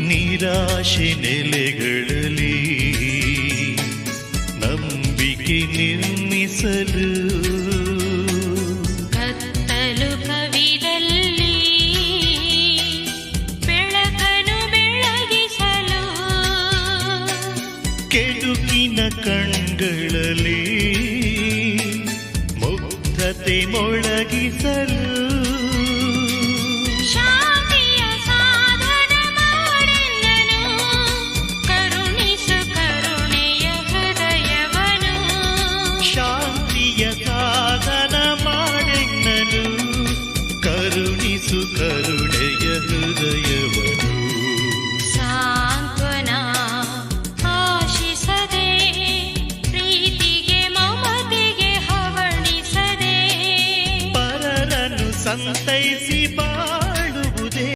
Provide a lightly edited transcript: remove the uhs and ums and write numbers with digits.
ನಿರಾಶೆ ನೆಲೆಗಳಲ್ಲಿ ನಂಬಿಕೆ ನಿರ್ಮಿಸಲು ಕತ್ತಲು ಕವಿದಲ್ಲಿ ಬೆಳಕನ್ನು ಬೆಳಗಿಸಲು ಕೆಡುಕಿನ ಕಣ್ಗಳಲ್ಲಿ ಮುಗ್ಧತೆ ಮೊಳಗಿಸಲು